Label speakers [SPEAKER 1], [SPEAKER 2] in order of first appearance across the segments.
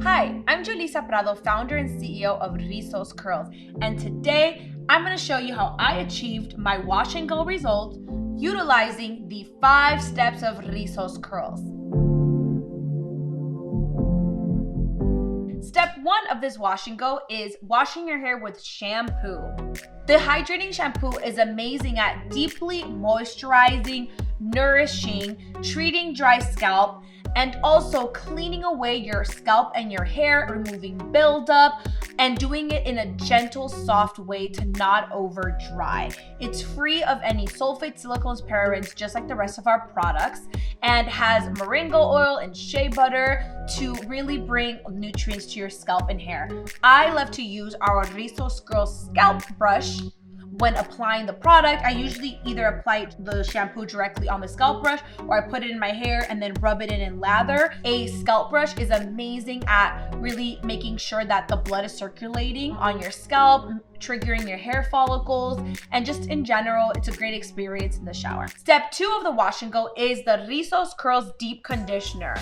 [SPEAKER 1] Hi, I'm Julissa Prado, founder and CEO of Rizos Curls, and today I'm going to show you how I achieved my wash and go result utilizing the 5 steps of Rizos Curls. Step 1 of this wash and go is washing your hair with shampoo. The hydrating shampoo is amazing at deeply moisturizing, nourishing, treating dry scalp, and also cleaning away your scalp and your hair, removing buildup, and doing it in a gentle, soft way to not over dry. It's free of any sulfates, silicones, parabens, just like the rest of our products, and has moringa oil and shea butter to really bring nutrients to your scalp and hair. I love to use our Rizos Curls scalp brush. When applying the product, I usually either apply the shampoo directly on the scalp brush or I put it in my hair and then rub it in and lather. A scalp brush is amazing at really making sure that the blood is circulating on your scalp, triggering your hair follicles, and just in general, it's a great experience in the shower. Step 2 of the wash and go is the Rizos Curls Deep Conditioner.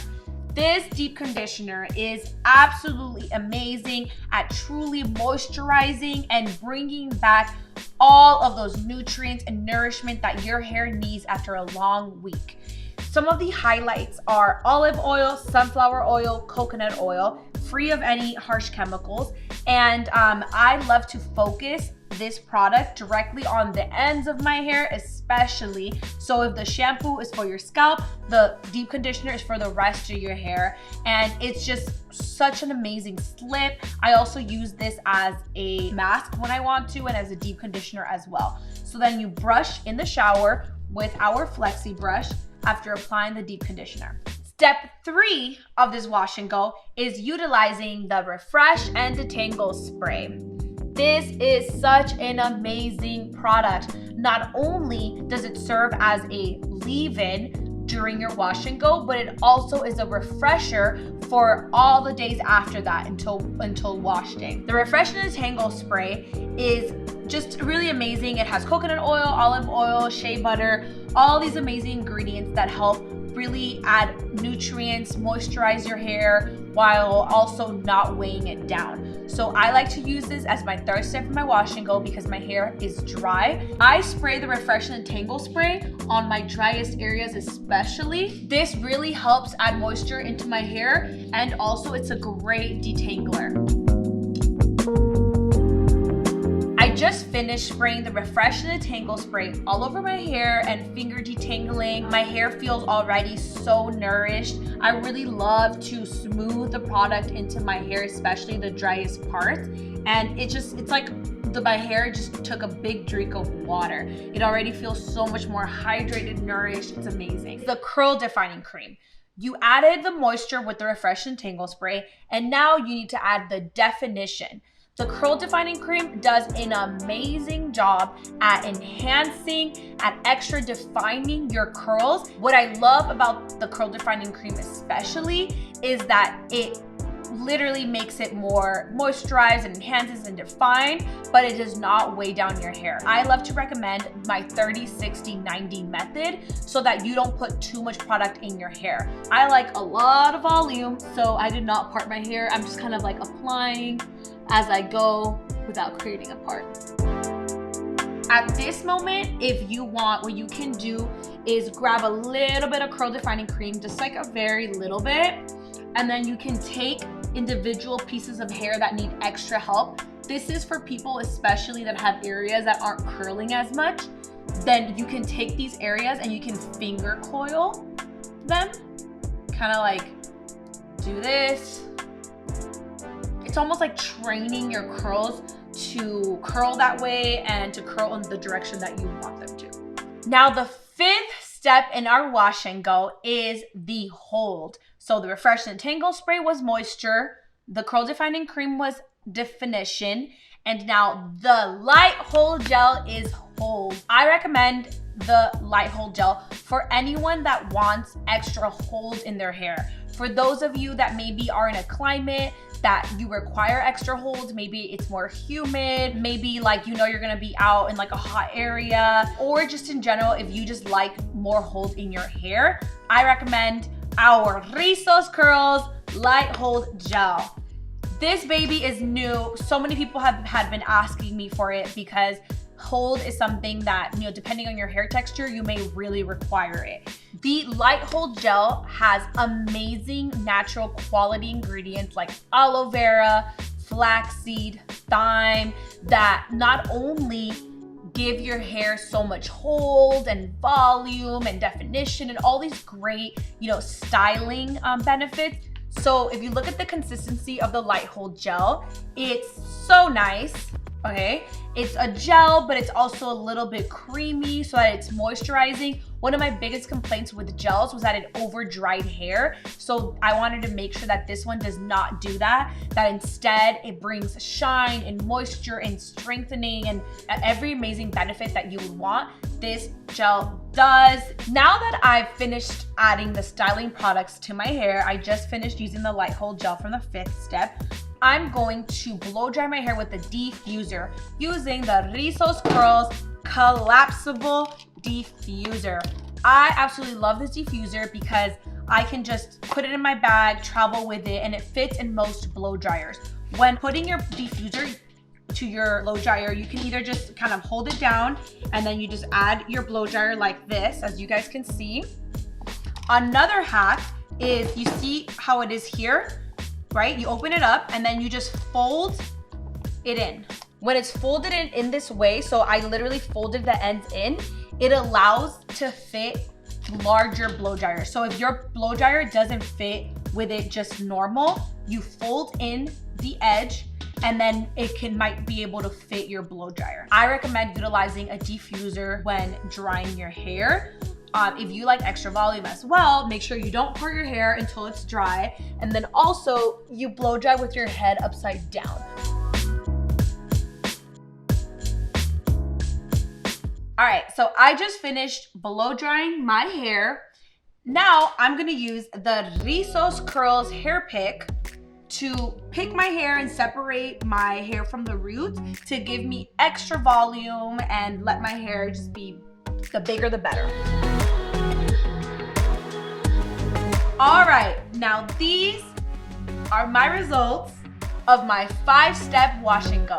[SPEAKER 1] This deep conditioner is absolutely amazing at truly moisturizing and bringing back all of those nutrients and nourishment that your hair needs after a long week. Some of the highlights are olive oil, sunflower oil, coconut oil, free of any harsh chemicals. And I love to focus this product directly on the ends of my hair, especially. So if the shampoo is for your scalp, the deep conditioner is for the rest of your hair. And it's just such an amazing slip. I also use this as a mask when I want to and as a deep conditioner as well. So then you brush in the shower with our flexi brush after applying the deep conditioner. Step 3 of this wash and go is utilizing the Refresh and Detangle spray. This is such an amazing product. Not only does it serve as a leave-in during your wash and go, but it also is a refresher for all the days after that until wash day. The Refresh and Detangle spray is just really amazing. It has coconut oil, olive oil, shea butter, all these amazing ingredients that help really add nutrients, moisturize your hair while also not weighing it down. So I like to use this as my 3rd step for my wash and go because my hair is dry. I spray the Refresh and Detangle spray on my driest areas especially. This really helps add moisture into my hair, and also it's a great detangler. I just finished spraying the Refresh and Detangle spray all over my hair and finger detangling. My hair feels already so nourished. I really love to smooth the product into my hair, especially the driest parts. And it's like my hair just took a big drink of water. It already feels so much more hydrated, nourished. It's amazing. The curl defining cream. You added the moisture with the Refresh and Detangle spray, and now you need to add the definition. The curl defining cream does an amazing job at enhancing, at extra defining your curls. What I love about the curl defining cream especially is that it literally makes it more moisturized and enhances and defined, but it does not weigh down your hair. I love to recommend my 30-60-90 method so that you don't put too much product in your hair. I like a lot of volume, so I did not part my hair. I'm just kind of like applying as I go without creating a part. At this moment, if you want, what you can do is grab a little bit of curl defining cream, just like a very little bit, and then you can take individual pieces of hair that need extra help. This is for people especially that have areas that aren't curling as much. Then you can take these areas and you can finger coil them, kind of like do this. It's almost like training your curls to curl that way and to curl in the direction that you want them to. Now, the 5th step in our wash and go is the hold. So the Refresh and Detangle spray was moisture, the curl defining cream was definition, and now the light hold gel is hold. I recommend the light hold gel for anyone that wants extra hold in their hair. For those of you that maybe are in a climate that you require extra holds, maybe it's more humid, maybe like you're gonna be out in like a hot area, or just in general, if you just like more hold in your hair, I recommend our Rizos Curls Light Hold Gel. This baby is new. So many people had been asking me for it because hold is something that, you know, depending on your hair texture, you may really require it. The Light Hold Gel has amazing natural quality ingredients like aloe vera, flaxseed, thyme that not only give your hair so much hold and volume and definition and all these great, you know, styling benefits. So if you look at the consistency of the Light Hold Gel, it's so nice, okay? It's a gel, but it's also a little bit creamy so that it's moisturizing. One of my biggest complaints with gels was that it over dried hair. So I wanted to make sure that this one does not do that, that instead it brings shine and moisture and strengthening and every amazing benefit that you would want. This gel does. Now that I've finished adding the styling products to my hair, I just finished using the Light Hold Gel from the 5th step. I'm going to blow dry my hair with the diffuser using the Rizos Curls Collapsible Diffuser. I absolutely love this diffuser because I can just put it in my bag, travel with it, and it fits in most blow dryers. When putting your diffuser to your blow dryer, you can either just kind of hold it down and then you just add your blow dryer like this, as you guys can see. Another hack is, you see how it is here, right? You open it up and then you just fold it in. When it's folded in this way, so I literally folded the ends in, it allows to fit larger blow dryers. So if your blow dryer doesn't fit with it just normal, you fold in the edge and then it might be able to fit your blow dryer. I recommend utilizing a diffuser when drying your hair. If you like extra volume as well, make sure you don't part your hair until it's dry. And then also you blow dry with your head upside down. All right, so I just finished blow drying my hair. Now I'm gonna use the Rizos Curls hair pick to pick my hair and separate my hair from the roots to give me extra volume and let my hair just be, the bigger the better. All right, now these are my results of my 5-step wash and go.